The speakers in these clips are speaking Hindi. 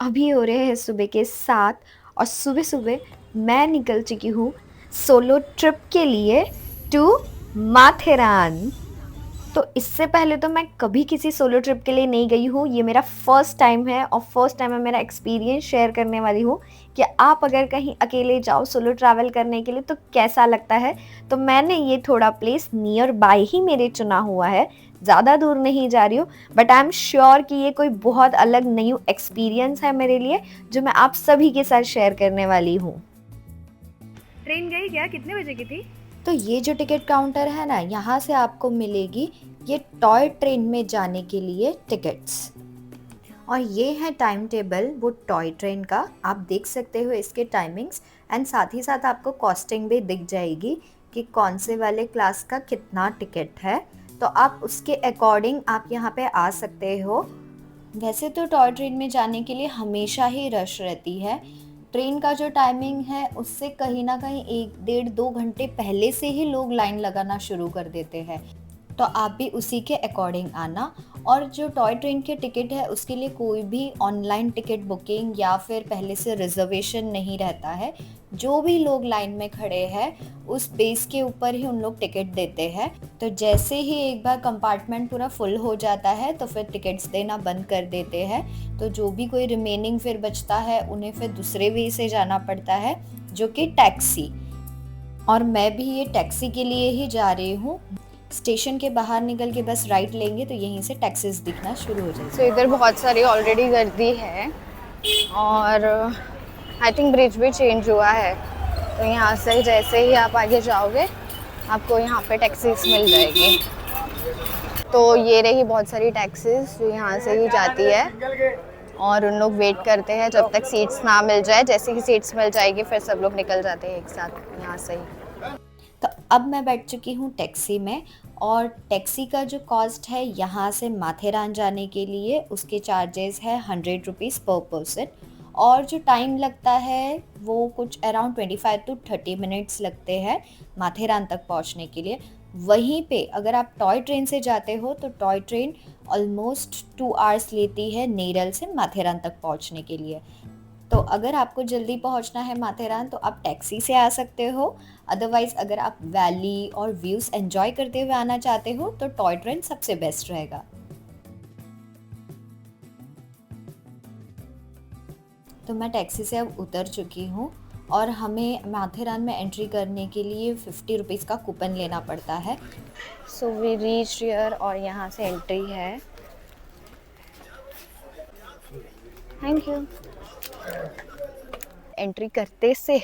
अभी हो रहे हैं सुबह के 7 और सुबह सुबह मैं निकल चुकी हूँ सोलो ट्रिप के लिए टू माथेरान। तो इससे पहले तो मैं कभी किसी सोलो ट्रिप के लिए नहीं गई हूँ। ये मेरा फर्स्ट टाइम है और फर्स्ट टाइम मैं मेरा एक्सपीरियंस शेयर करने वाली हूँ कि आप अगर कहीं अकेले जाओ सोलो ट्रैवल करने के लिए तो कैसा लगता है। तो मैंने ये थोड़ा प्लेस नियर बाय ही मेरे चुना हुआ है, ज़्यादा दूर नहीं जा रही हूँ, बट आई एम श्योर कि ये कोई बहुत अलग न्यू एक्सपीरियंस है मेरे लिए जो मैं आप सभी के साथ शेयर करने वाली हूँ। ट्रेन गई क्या? कितने बजे की थी? तो ये जो टिकट काउंटर है ना, यहाँ से आपको मिलेगी ये टॉय ट्रेन में जाने के लिए टिकट्स। और ये है टाइम टेबल वो टॉय ट्रेन का, आप देख सकते हो इसके टाइमिंग्स। एंड साथ ही साथ आपको कॉस्टिंग भी दिख जाएगी कि कौन से वाले क्लास का कितना टिकट है। तो आप उसके अकॉर्डिंग आप यहाँ पे आ सकते हो। वैसे तो टॉय ट्रेन में जाने के लिए हमेशा ही रश रहती है। ट्रेन का जो टाइमिंग है उससे कहीं ना कहीं 1 डेढ़ 2 घंटे पहले से ही लोग लाइन लगाना शुरू कर देते हैं। तो आप भी उसी के अकॉर्डिंग आना। और जो टॉय ट्रेन के टिकट है उसके लिए कोई भी ऑनलाइन टिकट बुकिंग या फिर पहले से रिजर्वेशन नहीं रहता है। जो भी लोग लाइन में खड़े हैं उस बेस के ऊपर ही उन लोग टिकट देते हैं। तो जैसे ही एक बार कंपार्टमेंट पूरा फुल हो जाता है तो फिर टिकट्स देना बंद कर देते हैं। तो जो भी कोई रिमेनिंग फिर बचता है उन्हें फिर दूसरे वे से जाना पड़ता है, जो कि टैक्सी। और मैं भी ये टैक्सी के लिए ही जा रही हूँ। स्टेशन के बाहर निकल के बस राइट लेंगे तो यहीं से टैक्सीज दिखना शुरू हो जाएगी। तो इधर बहुत सारी ऑलरेडी गर्दी है और आई थिंक ब्रिज भी चेंज हुआ है। तो यहाँ से जैसे ही आप आगे जाओगे आपको यहाँ पे टैक्सीज मिल जाएगी। तो ये रही बहुत सारी टैक्सीज जो यहाँ से ही जाती है और उन लोग वेट करते हैं जब तक सीट्स ना मिल जाए। जैसे ही सीट्स मिल जाएगी फिर सब लोग निकल जाते हैं एक साथ यहाँ से ही। तो अब मैं बैठ चुकी हूँ टैक्सी में और टैक्सी का जो कॉस्ट है यहाँ से माथेरान जाने के लिए उसके चार्जेस है 100 रुपीज़ पर पर्सन। और जो टाइम लगता है वो कुछ अराउंड 25 to 30 मिनट्स लगते हैं माथेरान तक पहुँचने के लिए। वहीं पे अगर आप टॉय ट्रेन से जाते हो तो टॉय ट्रेन ऑलमोस्ट 2 आवर्स लेती है नेरल से माथेरान तक पहुँचने के लिए। तो अगर आपको जल्दी पहुंचना है माथेरान तो आप टैक्सी से आ सकते हो। अदरवाइज़ अगर आप वैली और व्यूज़ एंजॉय करते हुए आना चाहते हो तो टॉय ट्रेन सबसे बेस्ट रहेगा। तो मैं टैक्सी से अब उतर चुकी हूँ और हमें माथेरान में एंट्री करने के लिए 50 रुपीज़ का कूपन लेना पड़ता है। सो वी रीच हियर और यहाँ से एंट्री है। Thank you. एंट्री करते से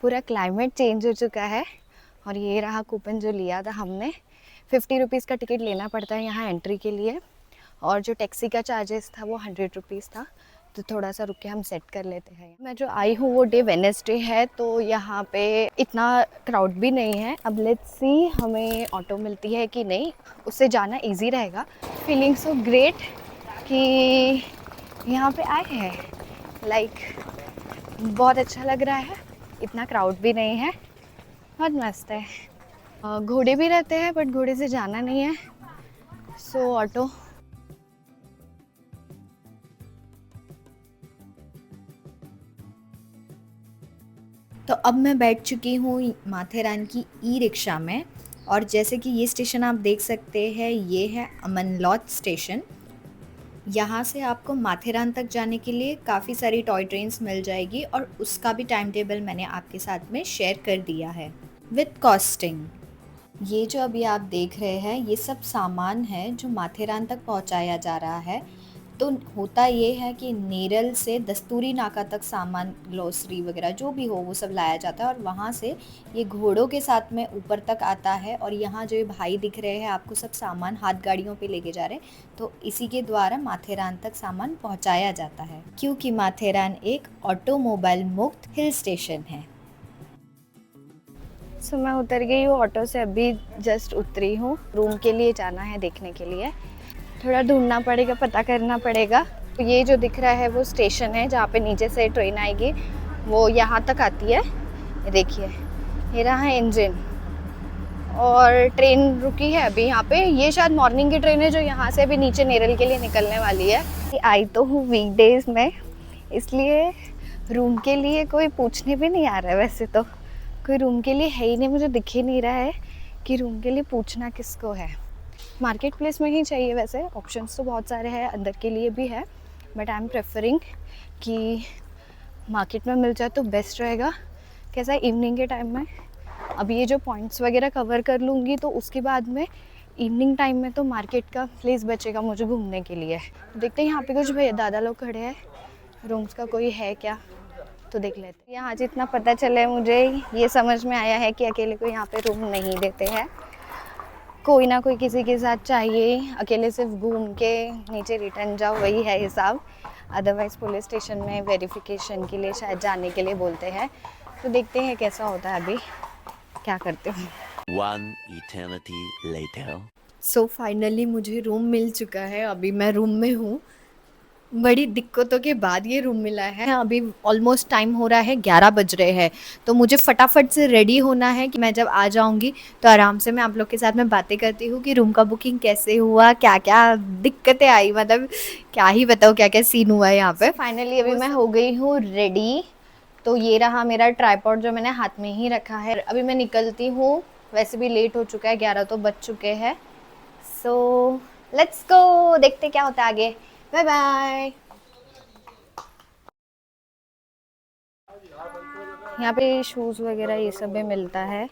पूरा क्लाइमेट चेंज हो चुका है और ये रहा कूपन जो लिया था हमने। 50 रुपीज़ का टिकट लेना पड़ता है यहाँ एंट्री के लिए और जो टैक्सी का चार्जेस था वो 100 रुपीज़ था। तो थोड़ा सा रुक के हम सेट कर लेते हैं। मैं जो आई हूँ वो डे वेडनेसडे है तो यहाँ पे इतना क्राउड भी नहीं है। अब लेट्स सी हमें ऑटो मिलती है कि नहीं, उससे जाना इजी रहेगा। फीलिंग सो ग्रेट कि यहाँ पे आए हैं। बहुत अच्छा लग रहा है, इतना क्राउड भी नहीं है, बहुत मस्त है। घोड़े भी रहते हैं बट घोड़े से जाना नहीं है, सो ऑटो। तो अब मैं बैठ चुकी हूँ माथेरान की ई रिक्शा में। और जैसे कि ये स्टेशन आप देख सकते हैं ये है अमनलॉज स्टेशन। यहाँ से आपको माथेरान तक जाने के लिए काफ़ी सारी टॉय ट्रेन्स मिल जाएगी और उसका भी टाइम टेबल मैंने आपके साथ में शेयर कर दिया है विथ कॉस्टिंग। ये जो अभी आप देख रहे हैं ये सब सामान है जो माथेरान तक पहुँचाया जा रहा है। तो होता ये है कि नेरल से दस्तूरी नाका तक सामान ग्लोसरी वगैरह जो भी हो वो सब लाया जाता है और वहाँ से ये घोड़ों के साथ में ऊपर तक आता है। और यहाँ जो ये भाई दिख रहे हैं आपको सब सामान हाथ गाड़ियों पे लेके जा रहे हैं। तो इसी के द्वारा माथेरान तक सामान पहुँचाया जाता है क्योंकि माथेरान एक ऑटोमोबाइल मुक्त हिल स्टेशन है। सो मैं उतर गई हूँ ऑटो से, अभी जस्ट उतरी हूँ। रूम के लिए जाना है देखने के लिए, थोड़ा ढूंढना पड़ेगा, पता करना पड़ेगा। तो ये जो दिख रहा है वो स्टेशन है जहाँ पे नीचे से ट्रेन आएगी, वो यहाँ तक आती है। ये देखिए ये रहा है इंजन और ट्रेन रुकी है अभी यहाँ पे। ये शायद मॉर्निंग की ट्रेन है जो यहाँ से अभी नीचे नेरल के लिए निकलने वाली है। आई तो हूँ वीकडेज में इसलिए रूम के लिए कोई पूछने भी नहीं आ रहा है। वैसे तो कोई रूम के लिए है ही नहीं, मुझे दिख ही नहीं रहा है कि रूम के लिए पूछना किसको है। मार्केट प्लेस में ही चाहिए, वैसे ऑप्शंस तो बहुत सारे हैं, अंदर के लिए भी है, बट आई एम प्रेफरिंग कि मार्केट में मिल जाए तो बेस्ट रहेगा। कैसा है इवनिंग के टाइम में, अब ये जो पॉइंट्स वगैरह कवर कर लूँगी तो उसके बाद में इवनिंग टाइम में तो मार्केट का प्लेस बचेगा मुझे घूमने के लिए। देखते हैं यहाँ पे कुछ भैया दादा लोग खड़े हैं, रूम्स का कोई है क्या तो देख लेते हैं। यहाँ जितना पता चला है मुझे ये समझ में आया है कि अकेले को यहाँ पे रूम नहीं देते हैं, कोई ना कोई किसी के साथ चाहिए, अकेले सिर्फ घूम के नीचे रिटर्न जाओ वही है हिसाब। अदरवाइज़ पुलिस स्टेशन में वेरिफिकेशन के लिए शायद जाने के लिए बोलते हैं, तो देखते हैं कैसा होता है, अभी क्या करते हो। One eternity later. So finally मुझे रूम मिल चुका है, अभी मैं रूम में हूँ। बड़ी दिक्कतों के बाद ये रूम मिला है। अभी ऑलमोस्ट टाइम हो रहा है, 11 बज रहे हैं, तो मुझे फटाफट से रेडी होना है कि मैं जब आ जाऊंगी तो आराम से मैं आप लोग के साथ में बातें करती हूँ कि रूम का बुकिंग कैसे हुआ, क्या क्या दिक्कतें आई, मतलब क्या ही बताओ क्या क्या सीन हुआ है यहाँ पे। फाइनली अभी मैं हो गई हूँ रेडी। तो ये रहा मेरा ट्राइपॉड जो मैंने हाथ में ही रखा है। अभी मैं निकलती हूँ, वैसे भी लेट हो चुका है, 11 तो बज चुके हैं। सो लेट्स गो, देखते क्या होता है आगे। Bye bye. यहाँ पे शूज़ वगैरह ये सब भी मिलता है।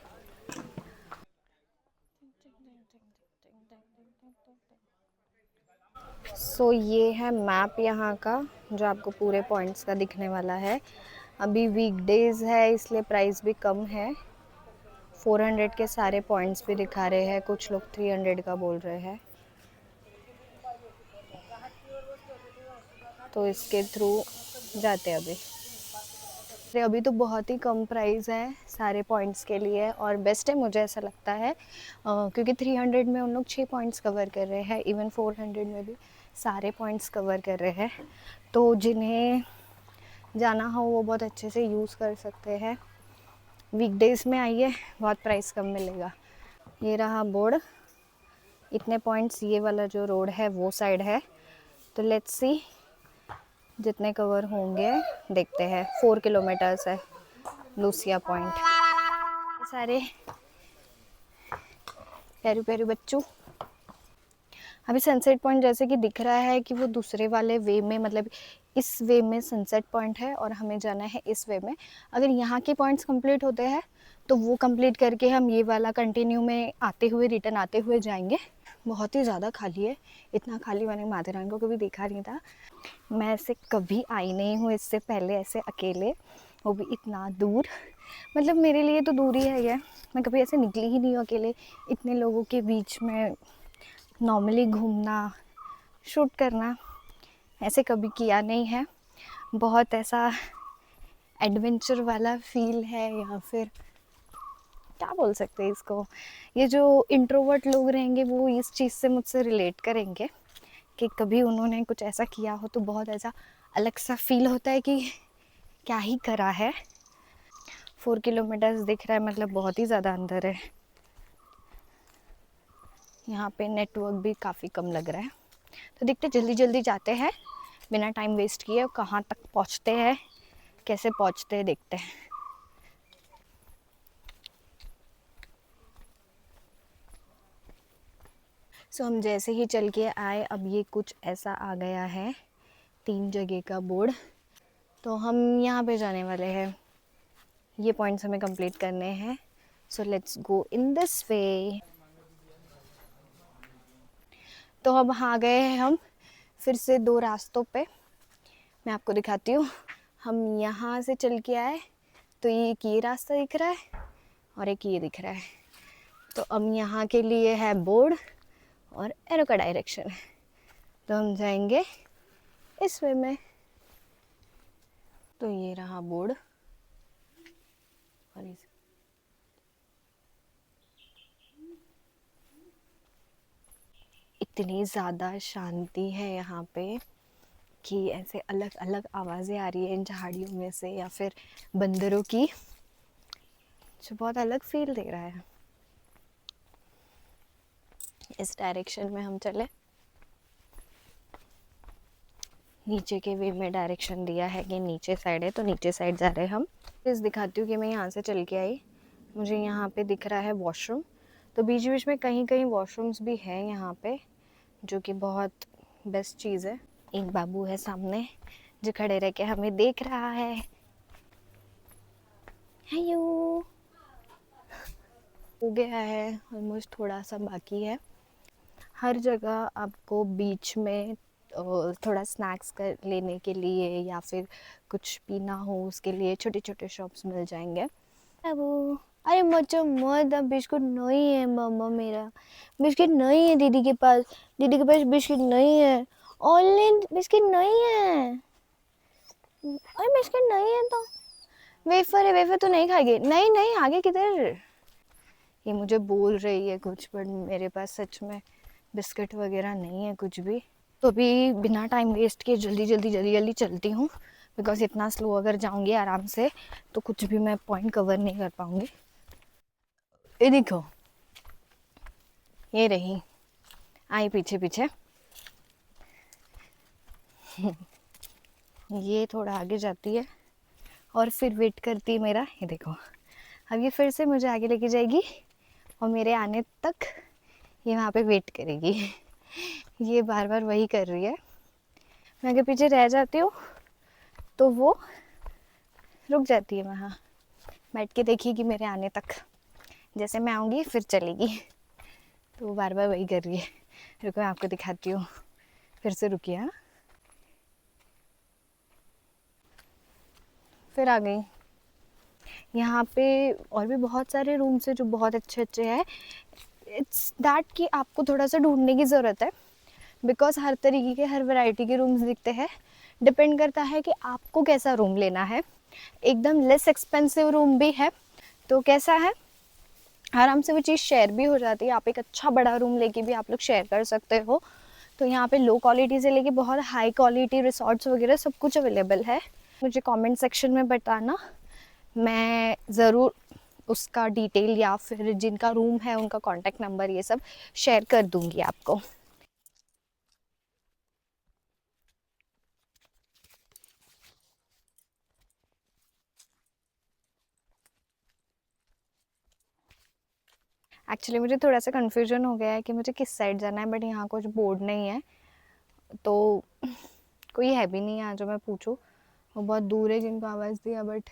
सो ये है मैप यहाँ का, जो आपको पूरे पॉइंट्स का दिखने वाला है। अभी वीकडेज है इसलिए प्राइस भी कम है। 400 के सारे पॉइंट्स भी दिखा रहे हैं, कुछ लोग 300 का बोल रहे हैं, तो इसके थ्रू जाते हैं अभी। अभी तो बहुत ही कम प्राइस है सारे पॉइंट्स के लिए, और बेस्ट है मुझे ऐसा लगता है, क्योंकि 300 में उन लोग 6 पॉइंट्स कवर कर रहे हैं, इवन 400 में भी सारे पॉइंट्स कवर कर रहे हैं। तो जिन्हें जाना हो वो बहुत अच्छे से यूज़ कर सकते हैं। वीकडेज में आइए, बहुत प्राइस कम मिलेगा। ये रहा बोर्ड, इतने पॉइंट्स, ये वाला जो रोड है वो साइड है, तो लेट्स सी जितने कवर होंगे देखते हैं। 4 किलोमीटर्स है लूसिया पॉइंट। सारे प्यारे प्यारे बच्चों, अभी सनसेट पॉइंट जैसे कि दिख रहा है कि वो दूसरे वाले वे में, मतलब इस वे में सनसेट पॉइंट है और हमें जाना है इस वे में। अगर यहाँ के पॉइंट्स कंप्लीट होते हैं तो वो कंप्लीट करके हम ये वाला कंटिन्यू में आते हुए, रिटर्न आते हुए जाएंगे। बहुत ही ज़्यादा खाली है, इतना खाली मैंने माथेरान को कभी देखा नहीं था। मैं ऐसे कभी आई नहीं हूँ इससे पहले ऐसे अकेले, वो भी इतना दूर, मतलब मेरे लिए तो दूर ही है ये, मैं कभी ऐसे निकली ही नहीं हूँ अकेले इतने लोगों के बीच में। नॉर्मली घूमना, शूट करना ऐसे कभी किया नहीं है। बहुत ऐसा एडवेंचर वाला फील है, या फिर क्या बोल सकते हैं इसको, ये जो इंट्रोवर्ट लोग रहेंगे वो इस चीज़ से मुझसे रिलेट करेंगे कि कभी उन्होंने कुछ ऐसा किया हो तो बहुत ऐसा अलग सा फील होता है कि क्या ही करा है। 4 किलोमीटर्स दिख रहा है, मतलब बहुत ही ज़्यादा अंदर है। यहाँ पे नेटवर्क भी काफ़ी कम लग रहा है, तो देखते जल्दी जल्दी जाते हैं बिना टाइम वेस्ट किए, कहाँ तक पहुँचते हैं, कैसे पहुँचते हैं देखते हैं। सो हम जैसे ही चल के आए, अब ये कुछ ऐसा आ गया है, 3 जगह का बोर्ड, तो हम यहाँ पे जाने वाले हैं। ये पॉइंट्स हमें कंप्लीट करने हैं, so let's go in this way. तो अब आ गए हैं हम फिर से 2 रास्तों पे, मैं आपको दिखाती हूँ। हम यहाँ से चल के आए तो ये रास्ता दिख रहा है और एक ये दिख रहा है, तो अब यहाँ के लिए है बोर्ड और एरो का डायरेक्शन है, तो हम जाएंगे इस वे में। तो ये रहा बोर्ड और इस इतनी ज़्यादा शांति है यहाँ पे कि ऐसे अलग अलग आवाज़ें आ रही है इन झाड़ियों में से, या फिर बंदरों की, जो बहुत अलग फील दे रहा है। इस डायरेक्शन में हम चले, नीचे के वे में डायरेक्शन दिया है कि नीचे साइड है, तो नीचे साइड जा रहे हैं हम। इस दिखाती हूँ कि मैं यहाँ से चल के आई, मुझे यहाँ पे दिख रहा है वॉशरूम। तो बीच बीच में कहीं कहीं वॉशरूम्स भी हैं यहाँ पे, जो कि बहुत बेस्ट चीज़ है। एक बाबू है सामने जो खड़े रह के हमें देख रहा है। हेलो, हो गया है ऑलमोस्ट, थोड़ा सा बाकी है। हर जगह आपको बीच में थोड़ा स्नैक्स कर लेने के लिए या फिर कुछ पीना हो उसके लिए छोटे छोटे शॉप्स मिल जाएंगे। अब अरे मचो मत, अब बिस्कुट नहीं है मामा, मेरा बिस्किट नहीं है दीदी के पास, दीदी के पास बिस्किट नहीं है, ऑनलाइन बिस्किट नहीं है। अरे बिस्किट नहीं है तो वेफर है, वेफर तो नहीं खाएगी। नहीं नहीं, आगे किधर, ये मुझे बोल रही है कुछ, बट मेरे पास सच में बिस्किट वगैरह नहीं है कुछ भी। तो अभी बिना टाइम वेस्ट किए जल्दी जल्दी जल्दी जल्दी चलती हूँ, बिकॉज इतना स्लो अगर जाऊँगी आराम से तो कुछ भी मैं पॉइंट कवर नहीं कर पाऊँगी। ये देखो, ये रही, आई पीछे पीछे। ये थोड़ा आगे जाती है और फिर वेट करती है मेरा। ये देखो, अब ये फिर से मुझे आगे लेके जाएगी और मेरे आने तक ये वहाँ पे वेट करेगी। ये बार बार वही कर रही है। मैं आगे पीछे रह जाती हूँ तो वो रुक जाती है, वहाँ बैठ के देखिएगी मेरे आने तक। जैसे मैं आऊँगी फिर चलेगी, तो वो बार बार वही कर रही है। रुको मैं आपको दिखाती हूँ, फिर से रुकिए। हाँ, फिर आ गई। यहाँ पे और भी बहुत सारे रूम्स हैं जो बहुत अच्छे अच्छे हैं। इट्स दैट कि आपको थोड़ा सा ढूंढने की ज़रूरत है, बिकॉज हर तरीके के हर वैरायटी के रूम्स दिखते हैं। डिपेंड करता है कि आपको कैसा रूम लेना है। एकदम लेस एक्सपेंसिव रूम भी है, तो कैसा है, आराम से वो चीज़ शेयर भी हो जाती है। आप एक अच्छा बड़ा रूम लेके भी आप लोग शेयर कर सकते हो। तो यहाँ पे लो क्वालिटी से लेके बहुत हाई क्वालिटी रिसॉर्ट्स वगैरह सब कुछ अवेलेबल है। मुझे कमेंट सेक्शन में बताना, मैं ज़रूर उसका डिटेल या फिर जिनका रूम है उनका कॉन्टैक्ट नंबर ये सब शेयर कर दूँगी आपको। एक्चुअली मुझे थोड़ा सा कन्फ्यूजन हो गया है कि मुझे किस साइड जाना है, बट यहाँ कुछ बोर्ड नहीं है, तो कोई है भी नहीं यहाँ जो मैं पूछूँ। वो बहुत दूर है जिनको आवाज़ दिया, बट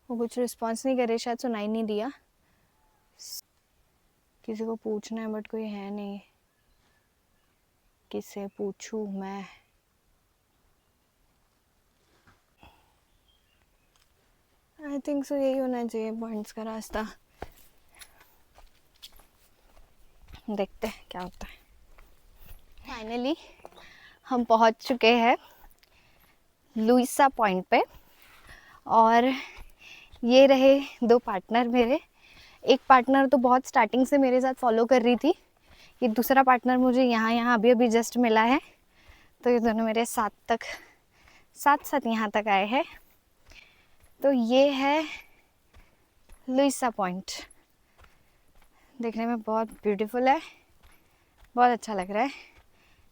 वो कुछ रिस्पॉन्स नहीं करे, शायद सुनाई नहीं दिया। किसी को पूछना है बट कोई है नहीं, किससे पूछूँ मैं। आई थिंक सो यही होना चाहिए पॉइंट्स का रास्ता। देखते हैं क्या होता है। फाइनली हम पहुंच चुके हैं लुइसा पॉइंट पे, और ये रहे दो पार्टनर मेरे। एक पार्टनर तो बहुत स्टार्टिंग से मेरे साथ फॉलो कर रही थी, ये दूसरा पार्टनर मुझे यहाँ यहाँ अभी अभी जस्ट मिला है। तो ये दोनों मेरे साथ साथ यहाँ तक आए हैं। तो ये है लुइसा पॉइंट, देखने में बहुत ब्यूटीफुल है, बहुत अच्छा लग रहा है।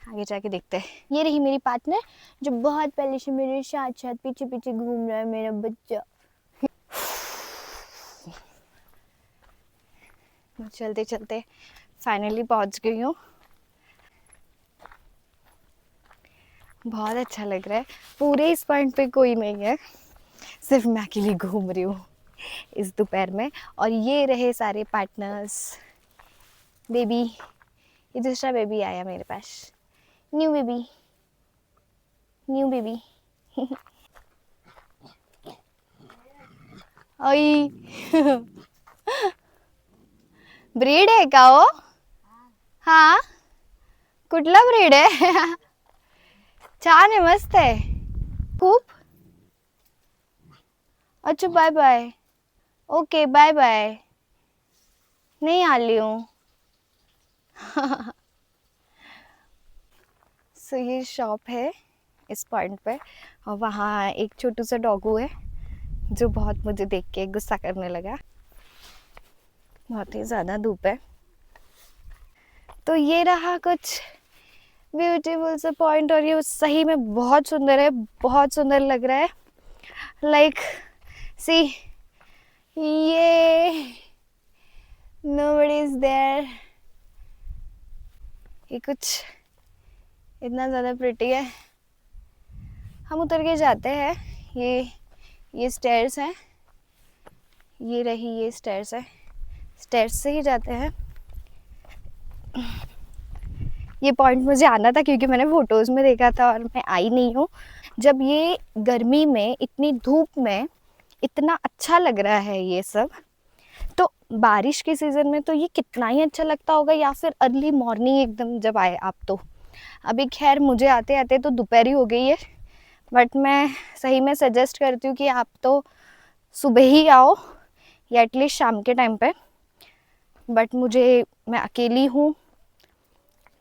आगे जाके देखते हैं। ये रही मेरी पार्टनर जो बहुत पहले से मेरे साथ साथ पीछे पीछे घूम रहा है, मेरा बच्चा। चलते चलते फाइनली पहुंच गई हूँ। बहुत अच्छा लग रहा है। पूरे इस पॉइंट पे कोई नहीं है, सिर्फ मैं अकेली घूम रही हूँ इस दोपहर में। और ये रहे सारे पार्टनर्स। बेबी, ये दूसरा बेबी आया मेरे पास, न्यू बेबी, न्यू बेबी। ओई ब्रीड आहे का हो? हाँ, कुठला ब्रीड आहे? छान आहे, मस्त आहे खूप। अच्छा bye bye, okay bye bye, नहीं आली हूँ। सो ये शॉप है इस पॉइंट पे, और वहाँ एक छोटू सा डॉगू है जो बहुत मुझे देख के गुस्सा करने लगा। बहुत ही ज़्यादा धूप है। तो ये रहा कुछ ब्यूटीफुल सा पॉइंट, और ये सही में बहुत सुंदर है, बहुत सुंदर लग रहा है। लाइक सी, ये nobody is there, ये कुछ इतना ज़्यादा प्रिटी है। हम उतर के जाते हैं। ये स्टेयर्स हैं, ये रही ये स्टेयर्स है, स्टेयर्स से ही जाते हैं। ये पॉइंट मुझे आना था क्योंकि मैंने फ़ोटोज़ में देखा था और मैं आई नहीं हूँ। जब ये गर्मी में इतनी धूप में इतना अच्छा लग रहा है ये सब, तो बारिश के सीज़न में तो ये कितना ही अच्छा लगता होगा, या फिर अर्ली मॉर्निंग एकदम जब आए आप तो। अभी खैर मुझे आते आते तो दोपहर ही हो गई है, बट मैं सही में सजेस्ट करती हूँ कि आप तो सुबह ही आओ या एटलीस्ट शाम के टाइम पे। बट मैं अकेली हूँ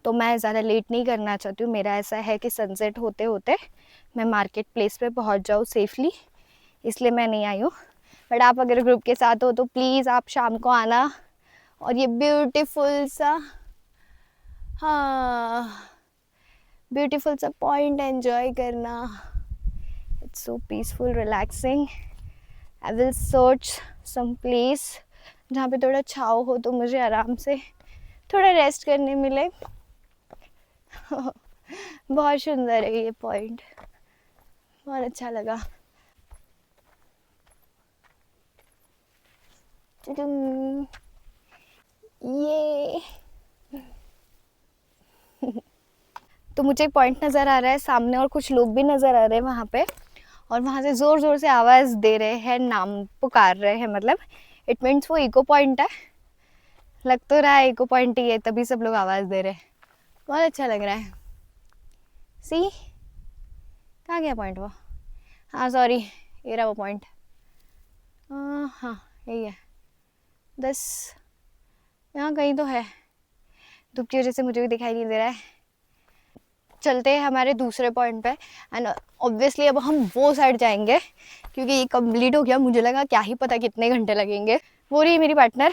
तो मैं ज़्यादा लेट नहीं करना चाहती हूँ। मेरा ऐसा है कि सनसेट होते होते मैं मार्केट प्लेस पे पहुँच जाऊँ सेफली, इसलिए मैं नहीं आई हूँ। बट आप अगर ग्रुप के साथ हो तो प्लीज़ आप शाम को आना और ये ब्यूटीफुल सा, हाँ, ब्यूटीफुल सा पॉइंट एंजॉय करना। It's so peaceful, relaxing. I will search some place जहाँ पे थोड़ा छाँव हो तो मुझे आराम से थोड़ा रेस्ट करने मिले। बहुत सुंदर है ये पॉइंट, बहुत अच्छा लगा। ये तो मुझे एक पॉइंट नज़र आ रहा है सामने और कुछ लोग भी नज़र आ रहे हैं वहाँ पे, और वहाँ से ज़ोर ज़ोर से आवाज़ दे रहे हैं, नाम पुकार रहे हैं। मतलब इट मीन्स वो इको पॉइंट है, लग तो रहा है इको पॉइंट ही है, तभी सब लोग आवाज़ दे रहे हैं। बहुत अच्छा लग रहा है। सी, कहाँ गया पॉइंट वो? हाँ सॉरी, ये रहा वो पॉइंट। हाँ यही है, 10 यहाँ कहीं तो है, धूप की वजह से मुझे भी दिखाई नहीं दे रहा है। चलते हैं हमारे दूसरे पॉइंट पे, एंड ऑब्वियसली अब हम वो साइड जाएंगे क्योंकि ये कंप्लीट हो गया। मुझे लगा क्या ही पता कितने घंटे लगेंगे। वो रही मेरी पार्टनर,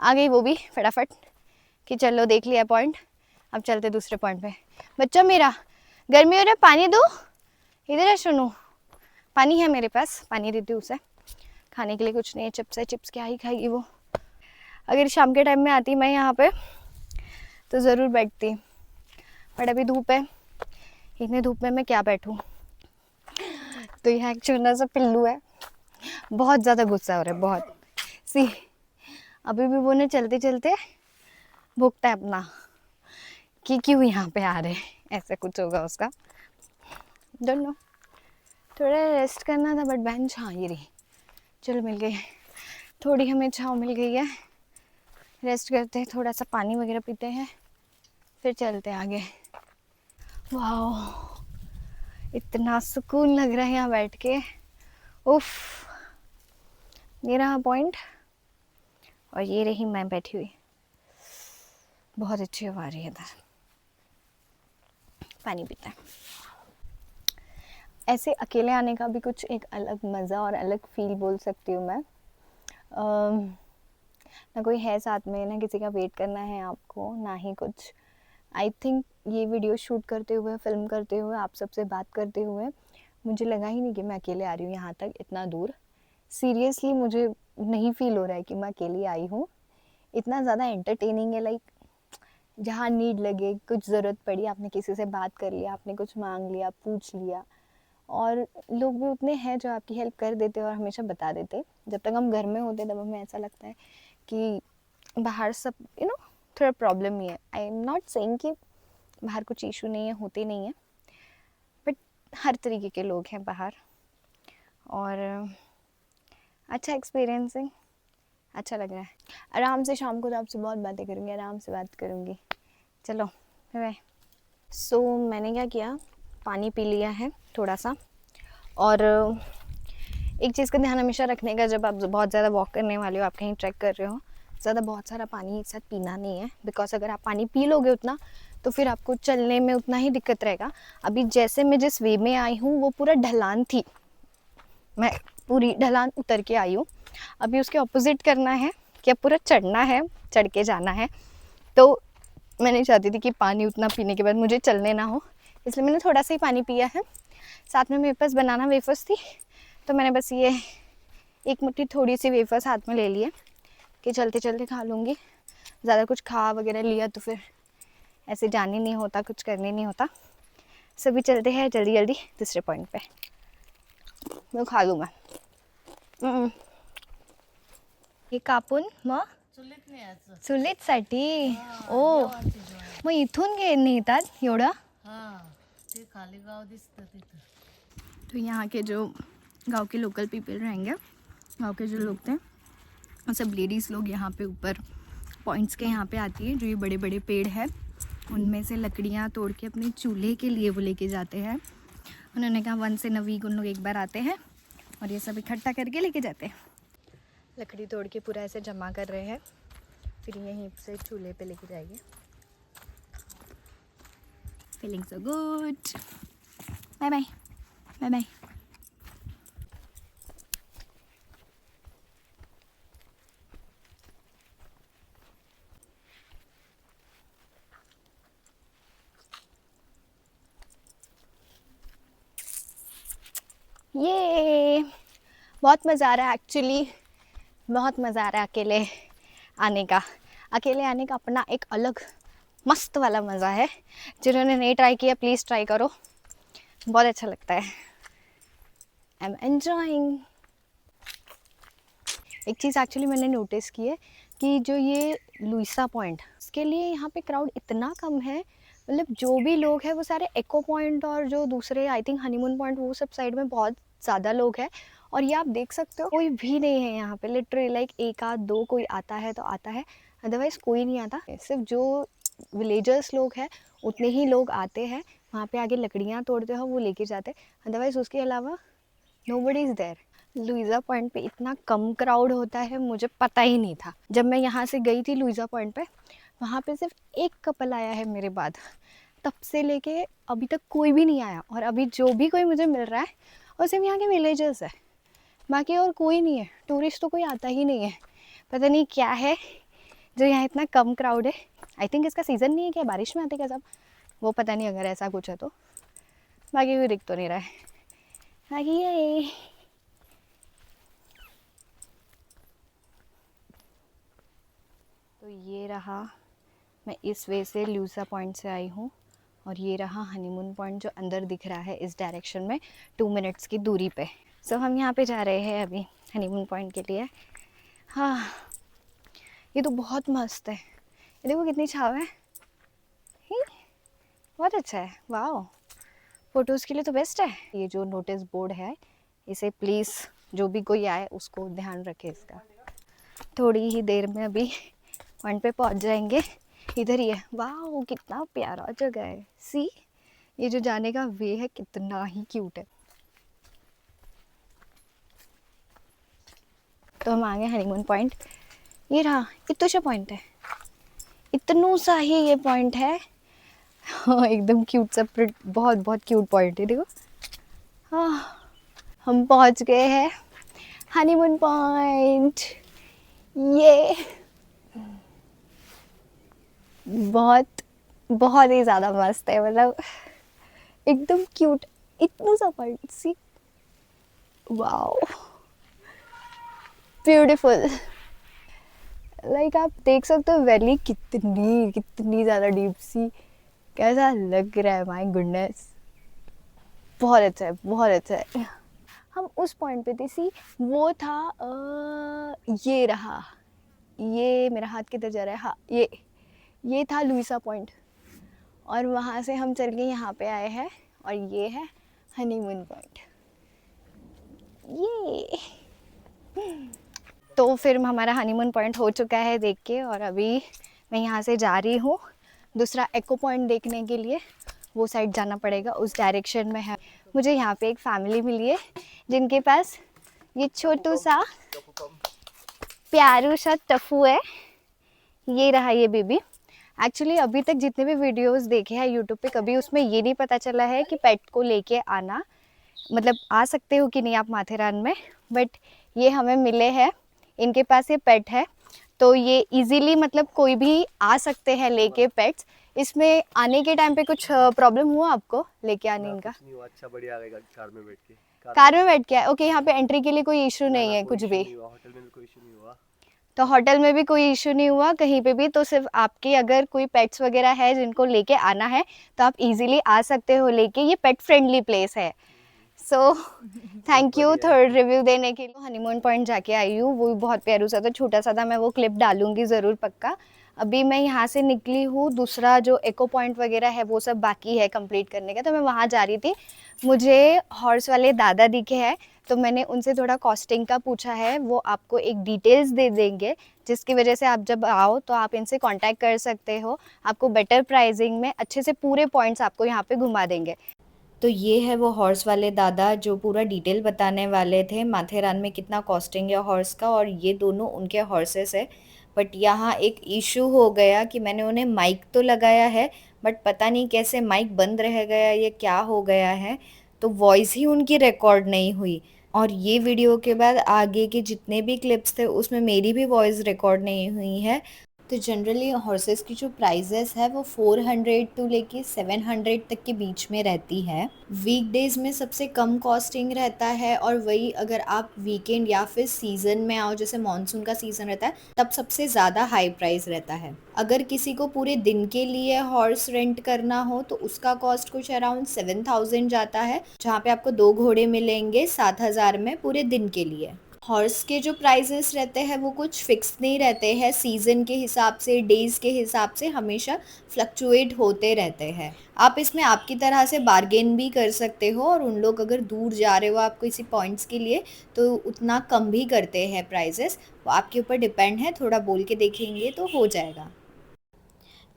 आ गई वो भी फटाफट कि चलो देख लिया पॉइंट, अब चलते दूसरे पॉइंट पे। बच्चा मेरा गर्मी हो रहा है, पानी दो, इधर है सुनो, पानी है मेरे पास, पानी देती हूँ उसे। खाने के लिए कुछ नहीं है, चिप्स है, चिप्स क्या ही खाएगी वो। अगर शाम के टाइम में आती मैं यहाँ पे तो ज़रूर बैठती, बट अभी धूप है, इतने धूप में मैं क्या बैठूं। तो यहाँ एक छोटा सा पिल्लू है, बहुत ज़्यादा गुस्सा हो रहा है, बहुत। सी, अभी भी वो ने चलते चलते भुगता है अपना कि क्यों यहाँ पे आ रहे, ऐसा कुछ होगा उसका, डोंट नो। थोड़ा रेस्ट करना था बट बेंच, हाँ ये रही, चलो मिल गई, थोड़ी हमें छाँव मिल गई है। रेस्ट करते हैं, थोड़ा सा पानी वगैरह पीते हैं, फिर चलते हैं आगे। वाह, इतना सुकून लग रहा है यहाँ बैठ के, उफ। ये रहा पॉइंट और ये रही मैं बैठी हुई, बहुत अच्छी हवा आ रही है इधर। पानी पीता है। ऐसे अकेले आने का भी कुछ एक अलग मज़ा और अलग फील बोल सकती हूँ मैं। ना कोई है साथ में, ना किसी का वेट करना है आपको, ना ही कुछ। आई थिंक ये वीडियो शूट करते हुए, फिल्म करते हुए, आप सबसे बात करते हुए मुझे लगा ही नहीं कि मैं अकेले आ रही हूँ यहाँ तक, इतना दूर। सीरियसली मुझे नहीं फील हो रहा है कि मैं अकेली आई हूँ। इतना ज़्यादा एंटरटेनिंग है, लाइक जहाँ नीड लगे, कुछ ज़रूरत पड़ी, आपने किसी से बात कर लिया, आपने कुछ मांग लिया, पूछ लिया, और लोग भी उतने हैं जो आपकी हेल्प कर देते और हमेशा बता देते। जब तक हम घर में होते तब हमें ऐसा लगता है कि बाहर सब थोड़ा प्रॉब्लम ही है। आई एम नॉट सेइंग कि बाहर कुछ इशू नहीं है, होते नहीं है, बट हर तरीके के लोग हैं बाहर। और अच्छा एक्सपीरियंसिंग, अच्छा लग रहा है। आराम से शाम को तो आपसे बहुत बातें करूँगी, आराम से बात करूँगी। चलो बाय। सो मैंने क्या किया, पानी पी लिया है थोड़ा सा। और एक चीज़ का ध्यान हमेशा रखने का, जब आप बहुत ज़्यादा वॉक करने वाले हो, आप कहीं ट्रैक कर रहे हो, ज़्यादा बहुत सारा पानी एक साथ पीना नहीं है। बिकॉज अगर आप पानी पी लोगे उतना, तो फिर आपको चलने में उतना ही दिक्कत रहेगा। अभी जैसे मैं जिस वे में आई हूँ वो पूरा ढलान थी, मैं पूरी ढलान उतर के आई हूँ। अभी उसके ऑपोजिट करना है कि अब पूरा चढ़ना है, चढ़ के जाना है। तो मैं नहीं चाहती थी कि पानी उतना पीने के बाद मुझे चलने ना हो, इसलिए मैंने थोड़ा सा ही पानी पिया है। साथ में मेरे पास बनाना वेफर्स थी, तो मैंने बस ये एक मुट्ठी थोड़ी सी वेफर्स हाथ में ले लिए कि चलते चलते खा लूँगी। ज़्यादा कुछ खा वगैरह लिया तो फिर ऐसे जाने नहीं होता, कुछ करने नहीं होता। सभी चलते हैं जल्दी जल्दी दूसरे पॉइंट पे। मैं खा लूँ मैं। हे कापून मग चुलीसाठी ओ मग इथून नेतात एवढं? ते खाली गाव दिसतं तिथं. तो यहाँ के जो गांव के लोकल पीपल रहेंगे, गांव के जो लोग थे, वो सब लेडीज़ लोग यहाँ पे ऊपर पॉइंट्स के यहाँ पे आती है। जो ये बड़े बड़े पेड़ है उनमें से लकड़ियाँ तोड़ के अपने चूल्हे के लिए वो लेके जाते हैं। उन्होंने कहा वंस इन अ वीक उन लोग एक बार आते हैं और ये सब इकट्ठा करके लेके जाते हैं। लकड़ी तोड़ के पूरा ऐसे जमा कर रहे हैं, फिर यहीं से चूल्हे पे लेके जाएंगे। Feeling so good. Bye bye bye bye. ये बहुत मज़ा आ रहा है एक्चुअली, बहुत मज़ा आ रहा है अकेले आने का। अकेले आने का अपना एक अलग मस्त वाला मज़ा है। जिन्होंने नहीं ट्राई किया प्लीज़ ट्राई करो, बहुत अच्छा लगता है। I am enjoying. एक चीज़ एक्चुअली मैंने नोटिस की है कि जो ये लुइसा पॉइंट, इसके लिए यहाँ पे क्राउड इतना कम है। मतलब जो भी लोग हैं वो सारे एको पॉइंट और जो दूसरे आई थिंक हनीमून पॉइंट वो सब साइड में बहुत ज़्यादा लोग हैं। और ये आप देख सकते हो कोई भी नहीं है यहाँ पे, लिटरली लाइक एक आध दो कोई आता है तो आता है, अदरवाइज़ कोई नहीं आता। सिर्फ जो विलेजर्स लोग हैं उतने ही लोग आते हैं, वहाँ पे आगे लकड़ियाँ तोड़ते हो वो लेके जाते, अदरवाइज़ उसके अलावा nobody is there. Louisa point पे इतना कम क्राउड होता है मुझे पता ही नहीं था। जब मैं यहाँ से गई थी लुइसा पॉइंट पे, वहाँ पे सिर्फ एक कपल आया है मेरे बाद, तब से लेके अभी तक कोई भी नहीं आया। और अभी जो भी कोई मुझे मिल रहा है वो सिर्फ यहाँ के विलेजर्स है, बाकी और कोई नहीं है। टूरिस्ट तो कोई आता ही नहीं है। पता नहीं क्या है जो यहाँ इतना कम क्राउड है। आई थिंक इसका सीज़न नहीं है, क्या बारिश में आते क्या सब, वो पता नहीं, अगर ऐसा कुछ है तो। बाकी कोई दिख तो नहीं रहा है। बाकी ये तो ये रहा, मैं इस वे से लुइसा पॉइंट से आई हूँ और ये रहा हनीमून पॉइंट जो अंदर दिख रहा है इस डायरेक्शन में 2 मिनट्स की दूरी पे। सो हम यहाँ पे जा रहे हैं अभी हनीमून पॉइंट के लिए। हाँ ये तो बहुत मस्त है, ये देखो कितनी छाव है, बहुत अच्छा है। वाह, फ़ोटोज़ के लिए तो बेस्ट है। ये जो नोटिस बोर्ड है इसे प्लीज़ जो भी कोई आए उसको ध्यान रखे इसका। थोड़ी ही देर में अभी पॉइंट पे पहुंच जाएंगे। इधर ही है। वाह कितना प्यारा जगह है। सी ये जो जाने का वे है कितना ही क्यूट है। तो हम आ गए हनीमून पॉइंट। ये रहा, इतना सा पॉइंट है, इतनू सा ही ये पॉइंट है। हाँ एकदम क्यूट सा, बहुत बहुत क्यूट पॉइंट है देखो। हाँ हम पहुंच गए हैं हनीमून पॉइंट। ये बहुत बहुत ही ज़्यादा मस्त है, मतलब एकदम क्यूट, इतना सा पॉइंट। सी वाओ ब्यूटीफुल। लाइक आप देख सकते हो वैली कितनी कितनी ज़्यादा डीप सी, कैसा लग रहा है, माय गुडनेस। बहुत अच्छा है, बहुत अच्छा है। हम उस पॉइंट पे थे, सी वो था ये रहा, ये मेरा हाथ किधर जा रहा है, हाँ ये था लुइसा पॉइंट। और वहाँ से हम चल के यहाँ पे आए हैं और ये है हनीमून पॉइंट। ये तो फिर हमारा हनीमून पॉइंट हो चुका है देख के, और अभी मैं यहाँ से जा रही हूँ दूसरा एको पॉइंट देखने के लिए। वो साइड जाना पड़ेगा, उस डायरेक्शन में है। मुझे यहाँ पे एक फैमिली मिली है जिनके पास ये छोटू सा प्यारू सा टफू है। ये रहा ये बेबी। एक्चुअली अभी तक जितने भी वीडियोस देखे हैं यूट्यूब पे, कभी उसमें ये नहीं पता चला है कि पेट को लेके आना, मतलब आ सकते हो कि नहीं आप माथेरान में, बट ये हमें मिले हैं, इनके पास ये पेट है। तो ये इजीली मतलब कोई भी आ सकते हैं लेके पेट्स। इसमें आने के टाइम पे कुछ प्रॉब्लम हुआ आपको लेके आने ना का? कुछ नहीं हुआ, अच्छा बढ़िया आएगा कार में बैठ के। कार में बैठ के आए? ओके, यहाँ पे एंट्री के लिए कोई इशू ना नहीं ना है कोई कुछ इशू भी? नहीं हुआ, होटल में भी कोई इशू नहीं हुआ। तो होटल में भी कोई इशू नहीं हुआ कहीं पे भी? तो सिर्फ आपके अगर कोई पेट्स वगैरह है जिनको लेके आना है तो आप इजीली आ सकते हो लेके। ये पेट फ्रेंडली प्लेस है। सो थैंक यू बढ़िया है। थर्ड रिव्यू देने के लिए। हनीमून पॉइंट जाके आई हूँ, वो भी बहुत प्यारा सा था, छोटा सा था। मैं वो क्लिप डालूंगी ज़रूर पक्का। अभी मैं यहाँ से निकली हूँ, दूसरा जो एको पॉइंट वगैरह है वो सब बाकी है कंप्लीट करने का, तो मैं वहाँ जा रही थी। मुझे हॉर्स वाले दादा दिखे हैं, तो मैंने उनसे थोड़ा कॉस्टिंग का पूछा है। वो आपको एक डिटेल्स दे देंगे, जिसकी वजह से आप जब आओ तो आप इनसे कांटेक्ट कर सकते हो। आपको बेटर प्राइसिंग में अच्छे से पूरे पॉइंट्स आपको यहाँ पे घुमा देंगे। तो ये है वो हॉर्स वाले दादा जो पूरा डिटेल बताने वाले थे माथेरान में कितना कॉस्टिंग है हॉर्स का, और ये दोनों उनके हॉर्सेस है। बट यहाँ एक इशू हो गया कि मैंने उन्हें माइक तो लगाया है, बट पता नहीं कैसे माइक बंद रह गया, ये क्या हो गया है, तो वॉइस ही उनकी रिकॉर्ड नहीं हुई। और ये वीडियो के बाद आगे के जितने भी क्लिप्स थे उसमें मेरी भी वॉइस रिकॉर्ड नहीं हुई है। तो जनरली हॉर्सेस की जो प्राइजेस है वो 400 टू लेके 700 तक के बीच में रहती है। वीकडेज में सबसे कम कॉस्टिंग रहता है, और वही अगर आप वीकेंड या फिर सीज़न में आओ, जैसे मॉनसून का सीज़न रहता है, तब सबसे ज़्यादा हाई प्राइस रहता है। अगर किसी को पूरे दिन के लिए हॉर्स रेंट करना हो तो उसका कॉस्ट कुछ अराउंड 7000 जाता है, जहाँ पे आपको 2 घोड़े मिलेंगे 7000 में पूरे दिन के लिए। हॉर्स के जो प्राइजेस रहते हैं वो कुछ फिक्स नहीं रहते हैं, सीज़न के हिसाब से, डेज़ के हिसाब से हमेशा फ्लक्चुएट होते रहते हैं। आप इसमें आपकी तरह से बार्गेन भी कर सकते हो, और उन लोग अगर दूर जा रहे हो आप किसी पॉइंट्स के लिए तो उतना कम भी करते हैं प्राइजेस। वो आपके ऊपर डिपेंड है, थोड़ा बोल के देखेंगे तो हो जाएगा।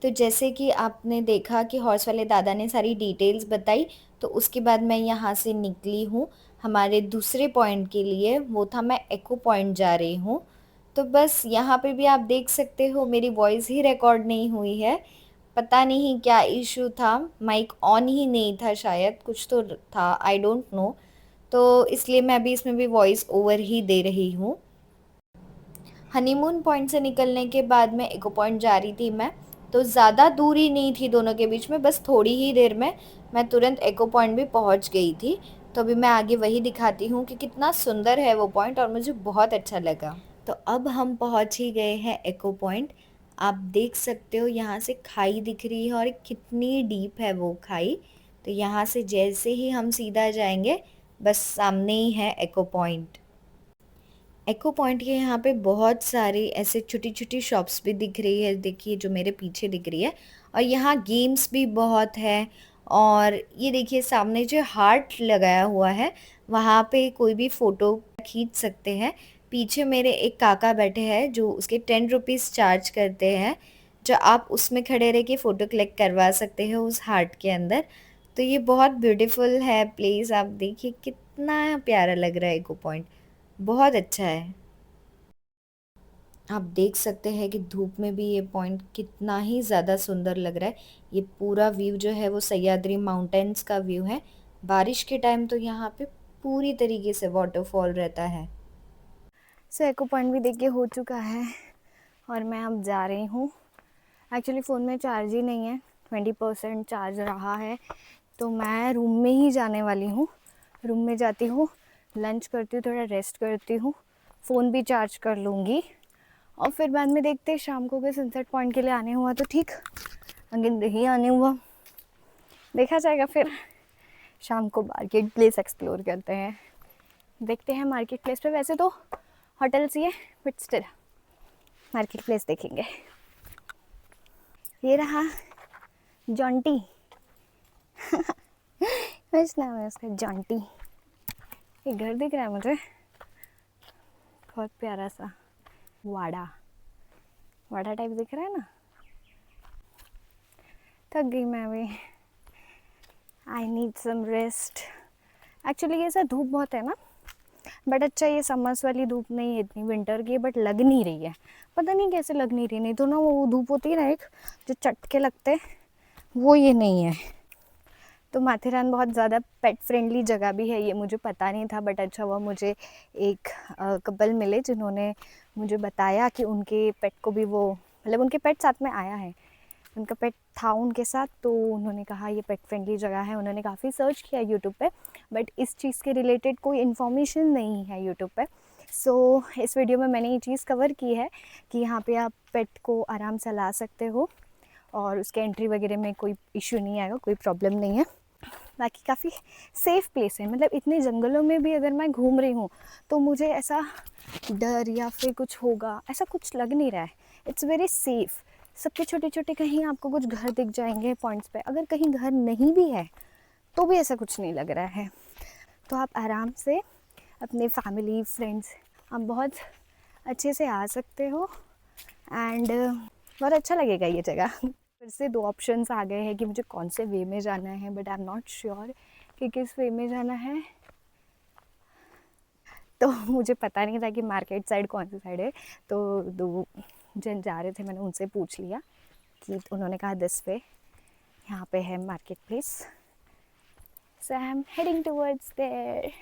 तो जैसे कि आपने देखा कि हॉर्स वाले दादा ने सारी डिटेल्स बताई, तो उसके बाद मैं यहाँ से निकली हूँ हमारे दूसरे पॉइंट के लिए। वो था, मैं एको पॉइंट जा रही हूँ। तो बस यहाँ पे भी आप देख सकते हो मेरी वॉइस ही रिकॉर्ड नहीं हुई है। पता नहीं क्या इशू था, माइक ऑन ही नहीं था, शायद कुछ तो था, आई डोंट नो। तो इसलिए मैं अभी इसमें भी वॉइस ओवर ही दे रही हूँ। हनीमून पॉइंट से निकलने के बाद में इको पॉइंट जा रही थी मैं, तो ज़्यादा दूरी नहीं थी दोनों के बीच में, बस थोड़ी ही देर में मैं तुरंत इको पॉइंट भी पहुंच गई थी। तो अभी मैं आगे वही दिखाती हूँ कि कितना सुंदर है वो पॉइंट, और मुझे बहुत अच्छा लगा। तो अब हम पहुंच ही गए हैं इको पॉइंट। आप देख सकते हो यहाँ से खाई दिख रही है, और कितनी डीप है वो खाई। तो यहाँ से जैसे ही हम सीधा जाएंगे, बस सामने ही है इको पॉइंट। एको पॉइंट के यहाँ पे बहुत सारी ऐसे छोटी छोटी शॉप्स भी दिख रही है, देखिए जो मेरे पीछे दिख रही है। और यहाँ गेम्स भी बहुत है। और ये देखिए सामने जो हार्ट लगाया हुआ है, वहाँ पे कोई भी फ़ोटो खींच सकते हैं। पीछे मेरे एक काका बैठे हैं जो उसके 10 रुपीज़ चार्ज करते हैं, जो आप उसमें खड़े रह के फ़ोटो क्लिक करवा सकते हो उस हार्ट के अंदर। तो ये बहुत ब्यूटीफुल है प्लेस, आप देखिए कितना प्यारा लग रहा है एको पॉइंट, बहुत अच्छा है। आप देख सकते हैं कि धूप में भी ये पॉइंट कितना ही ज़्यादा सुंदर लग रहा है। ये पूरा व्यू जो है वो सह्याद्री माउंटेन्स का व्यू है। बारिश के टाइम तो यहाँ पे पूरी तरीके से वाटरफॉल रहता है। सो एको पॉइंट भी देखिए हो चुका है, और मैं अब जा रही हूँ। एक्चुअली फ़ोन में चार्ज ही नहीं है, 20% चार्ज रहा है, तो मैं रूम में ही जाने वाली हूँ। रूम में जाती हूँ, लंच करती हूँ, थोड़ा रेस्ट करती हूँ, फ़ोन भी चार्ज कर लूँगी, और फिर बाद में देखते हैं शाम को अगर सनसेट पॉइंट के लिए आने हुआ तो ठीक, अगर नहीं आने हुआ देखा जाएगा। फिर शाम को मार्केट प्लेस एक्सप्लोर करते हैं, देखते हैं मार्केट प्लेस पे। वैसे तो होटल्स ही है, बट स्टिल मार्केट प्लेस देखेंगे। ये रहा जॉन्टी कुछ नाम है उसका, जॉन्टी। ये घर दिख रहा है मुझे, बहुत प्यारा सा वाड़ा वाड़ा टाइप दिख रहा है ना। थक गई मैं अभी, I need some rest. Actually ये सब धूप बहुत है ना, बट अच्छा ये समर्स वाली धूप नहीं है, इतनी विंटर की, बट लग नहीं रही है, पता नहीं कैसे लग नहीं रही। नहीं तो ना वो धूप होती है ना एक जो चट के लगते, वो ये नहीं है। तो माथेरान बहुत ज़्यादा पेट फ्रेंडली जगह भी है, ये मुझे पता नहीं था, बट अच्छा हुआ मुझे एक कपल मिले जिन्होंने मुझे बताया कि उनके पेट को भी वो, मतलब उनके पेट साथ में आया है, उनका पेट था उनके साथ, तो उन्होंने कहा ये पेट फ्रेंडली जगह है। उन्होंने काफ़ी सर्च किया यूट्यूब पे, बट इस चीज़ के रिलेटेड कोई इन्फॉर्मेशन नहीं है यूट्यूब पे। सो इस वीडियो में मैंने ये चीज़ कवर की है कि यहाँ पे आप पेट को आराम से ला सकते हो और उसके एंट्री वगैरह में कोई इशू नहीं आएगा, कोई प्रॉब्लम नहीं है। बाकी काफ़ी सेफ़ प्लेस है, मतलब इतने जंगलों में भी अगर मैं घूम रही हूँ तो मुझे ऐसा डर या फिर कुछ होगा ऐसा कुछ लग नहीं रहा है। It's very safe. सबके छोटे छोटे कहीं आपको कुछ घर दिख जाएंगे पॉइंट्स पे, अगर कहीं घर नहीं भी है तो भी ऐसा कुछ नहीं लग रहा है। तो आप आराम से अपने फैमिली फ्रेंड्स आप बहुत अच्छे से आ सकते हो एंड बहुत अच्छा लगेगा ये जगह। फिर से 2 ऑप्शंस आ गए हैं कि मुझे कौन से वे में जाना है, but I am not sure कि किस वे में जाना है। तो मुझे पता नहीं था कि मार्केट साइड कौन सी साइड है, तो 2 जन जा रहे थे, मैंने उनसे पूछ लिया कि उन्होंने कहा दिस वे, यहाँ पे है market place, so I am heading towards their.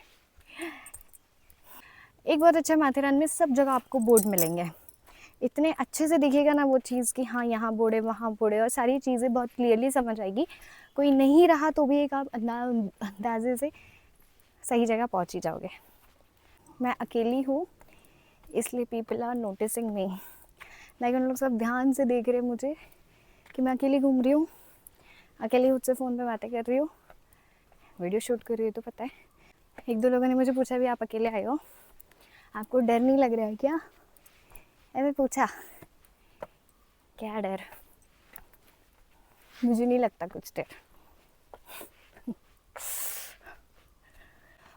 एक बहुत अच्छा माथेरान में सब जगह आपको बोर्ड मिलेंगे, इतने अच्छे से दिखेगा ना वो चीज़ कि हाँ यहाँ बोर्ड है वहाँ बोर्ड है, और सारी चीज़ें बहुत क्लियरली समझ आएगी। कोई नहीं रहा तो भी एक आप अंदाजे से सही जगह पहुँच ही जाओगे। मैं अकेली हूँ इसलिए people are noticing me, like उन लोग सब ध्यान से देख रहे हैं मुझे कि मैं अकेली घूम रही हूँ, अकेली खुद से फ़ोन पे बातें कर रही हूँ, वीडियो शूट कर रही हूँ। तो पता है 1-2 लोगों ने मुझे पूछा भी आप अकेले आए हो, आपको डर नहीं लग रहा है क्या? ऐसे पूछा। क्या डर? मुझे नहीं लगता कुछ डर।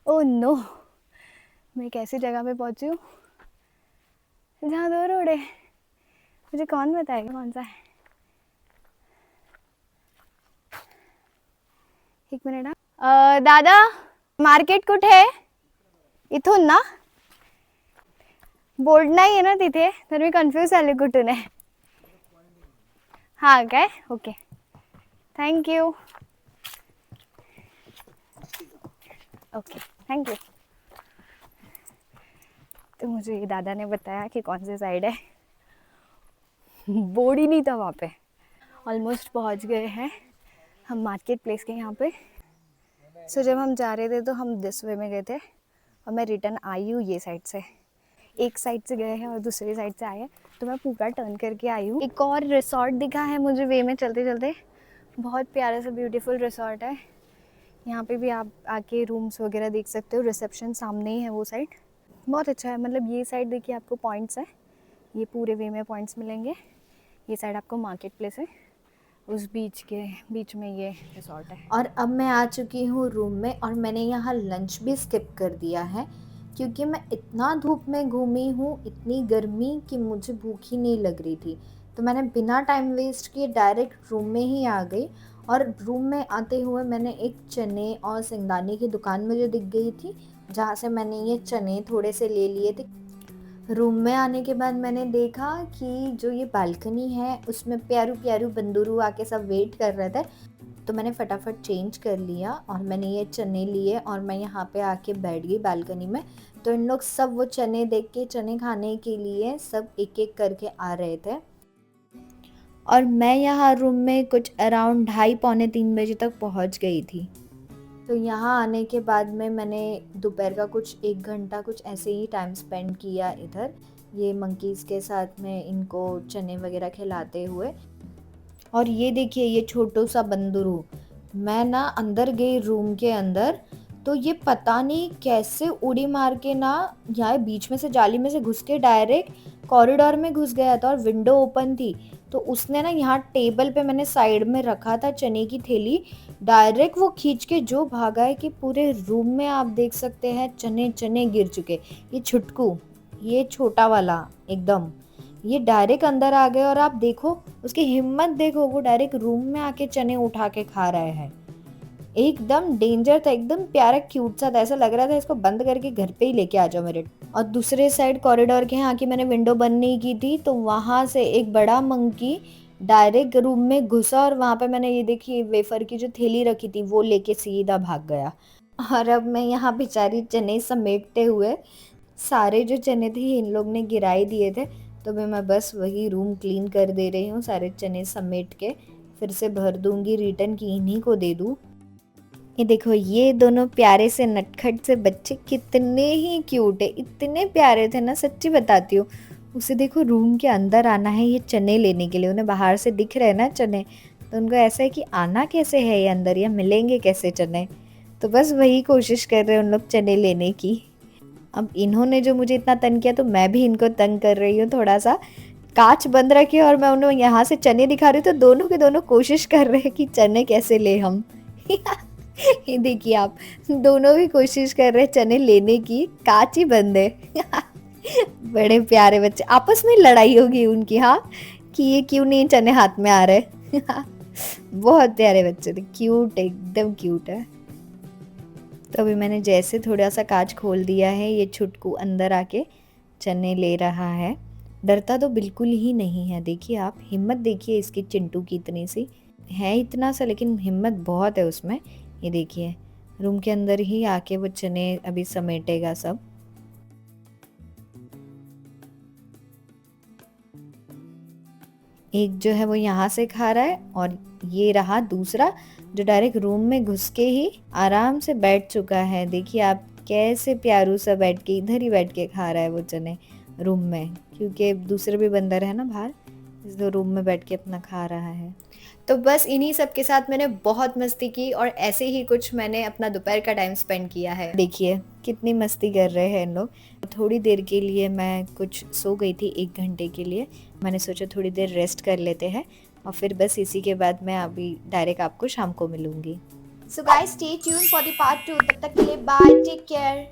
ओह नो, मैं एक ऐसी जगह पे पहुंची हूँ जहाँ 2 रोड है, मुझे कौन बताएगा कौन सा है? 1 मिनट। दादा मार्केट कुठे आहे? इथून ना? बोर्ड नाही आहे ना तिथे, तर मी कन्फ्यूज झाले कुठून आहे. हां काय? Okay, thank you. Okay, thank you. तो मुझे ये दादा ने बताया कि कौन सी साइड है, बोर्ड ही नहीं था वहाँ पे। ऑलमोस्ट पहुँच गए हैं हम मार्केट प्लेस के यहाँ पे। सो जब हम जा रहे थे तो हम दिस वे में गए थे और मैं रिटर्न आई हूँ ये साइड से। एक साइड से गए हैं और दूसरी साइड से आए हैं, तो मैं पूरा टर्न करके आई हूँ। एक और रिसॉर्ट दिखा है मुझे वे में चलते चलते, बहुत प्यारा सा ब्यूटीफुल रिसॉर्ट है। यहाँ पे भी आप आके रूम्स वगैरह देख सकते हो, रिसेप्शन सामने ही है वो साइड। बहुत अच्छा है, मतलब ये साइड देखिए आपको पॉइंट्स है, ये पूरे वे में पॉइंट्स मिलेंगे। ये साइड आपको मार्केट प्लेस है, उस बीच के बीच में ये रिसॉर्ट है। और अब मैं आ चुकी हूँ रूम में और मैंने यहाँ लंच भी स्किप कर दिया है क्योंकि मैं इतना धूप में घूमी हूँ, इतनी गर्मी कि मुझे भूख ही नहीं लग रही थी। तो मैंने बिना टाइम वेस्ट किए डायरेक्ट रूम में ही आ गई। और रूम में आते हुए मैंने एक चने और सिंगदाने की दुकान मुझे दिख गई थी, जहाँ से मैंने ये चने थोड़े से ले लिए थे। रूम में आने के बाद मैंने देखा कि जो ये बालकनी है उसमें प्यारू प्यारू बंदूरू आके सब वेट कर रहे थे, तो मैंने फटाफट चेंज कर लिया और मैंने ये चने लिए और मैं यहाँ पे आके बैठ गई बालकनी में। तो इन लोग सब वो चने देख के चने खाने के लिए सब एक एक करके आ रहे थे और मैं यहाँ रूम में कुछ अराउंड 2:30-3 बजे तक पहुँच गई थी। तो यहाँ आने के बाद में मैंने दोपहर का कुछ 1 घंटा कुछ ऐसे ही टाइम स्पेंड किया इधर, ये मंकीज़ के साथ में इनको चने वगैरह खिलाते हुए। और ये देखिए ये छोटू सा बंदरू, मैं ना अंदर गई रूम के अंदर तो ये पता नहीं कैसे उड़ी मार के ना यहाँ बीच में से जाली में से घुस के डायरेक्ट कॉरिडोर में घुस गया था और विंडो ओपन थी। तो उसने ना यहाँ टेबल पे मैंने साइड में रखा था चने की थैली, डायरेक्ट वो खींच के जो भागा है कि पूरे रूम में आप देख सकते हैं चने चने गिर चुके। ये छुटकू, ये छोटा वाला एकदम, ये डायरेक्ट अंदर आ गए और आप देखो उसकी हिम्मत देखो, वो डायरेक्ट रूम में आके चने उठा के खा रहे हैं। एकदम डेंजर था, एकदम प्यारा क्यूट सा था, ऐसा लग रहा था इसको बंद करके घर पे ही लेके आ जाओ मेरे। और दूसरे साइड कॉरिडोर के यहाँ की मैंने विंडो बंद नहीं की थी, तो वहाँ से एक बड़ा मंकी डायरेक्ट रूम में घुसा और वहाँ पे मैंने ये देखी वेफर की जो थैली रखी थी वो लेके सीधा भाग गया। और अब मैं यहाँ बेचारी चने समेटते हुए, सारे जो चने थे इन लोग ने गिरा ही दिए थे, तो मैं बस वही रूम क्लीन कर दे रही हूँ। सारे चने समेट के फिर से भर दूंगी, रिटर्न की इन्हीं को दे दूँ। ये देखो ये दोनों प्यारे से नटखट से बच्चे कितने ही क्यूट है, इतने प्यारे थे ना, सच्ची बताती हूँ। उसे देखो रूम के अंदर आना है ये चने लेने के लिए, उन्हें बाहर से दिख रहे हैं ना चने, तो उनको ऐसा है कि आना कैसे है ये अंदर, या मिलेंगे कैसे चने, तो बस वही कोशिश कर रहे हैं उन लोग चने लेने की। अब इन्होंने जो मुझे इतना तंग किया तो मैं भी इनको तंग कर रही हूँ थोड़ा सा। कांच बंद रखे और मैं उन्हें यहाँ से चने दिखा रही हूँ, तो दोनों के दोनों कोशिश कर रहे हैं कि चने कैसे ले हम। ये देखिए आप, दोनों भी कोशिश कर रहे हैं चने लेने की, कांच ही बंद है। बड़े प्यारे बच्चे, आपस में लड़ाई होगी उनकी, हाँ, कि ये क्यों नहीं चने हाथ में आ रहे। बहुत प्यारे बच्चे थे, क्यूट, एकदम क्यूट है। तो अभी मैंने जैसे थोड़ा सा कांच खोल दिया है, ये छुटकू अंदर आके चने ले रहा है। डरता तो बिल्कुल ही नहीं है, देखिए आप, हिम्मत देखिए इसकी, चिंटू की इतनी सी है, इतना सा लेकिन हिम्मत बहुत है उसमें। ये देखिए रूम के अंदर ही आके वो चने अभी समेटेगा सब। एक जो है वो यहाँ से खा रहा है, और ये रहा दूसरा जो डायरेक्ट रूम में घुस के ही आराम से बैठ चुका है। देखिए आप कैसे प्यारू सा बैठ के इधर ही बैठ के खा रहा है वो चने रूम में, क्योंकि दूसरे भी बंदर है ना बाहर, इसलिए रूम में बैठ के अपना खा रहा है। तो बस इन्हीं सब के साथ मैंने बहुत मस्ती की, और ऐसे ही कुछ मैंने अपना दोपहर का टाइम स्पेंड किया है। देखिए कितनी मस्ती कर रहे हैं इन लोग। थोड़ी देर के लिए मैं कुछ सो गई थी, 1 घंटे के लिए। मैंने सोचा थोड़ी देर रेस्ट कर लेते हैं, और फिर बस इसी के बाद मैं अभी डायरेक्ट आपको शाम को मिलूंगी। So guys stay tune for the part 2। तब तक के लिए बाय, टेक केयर।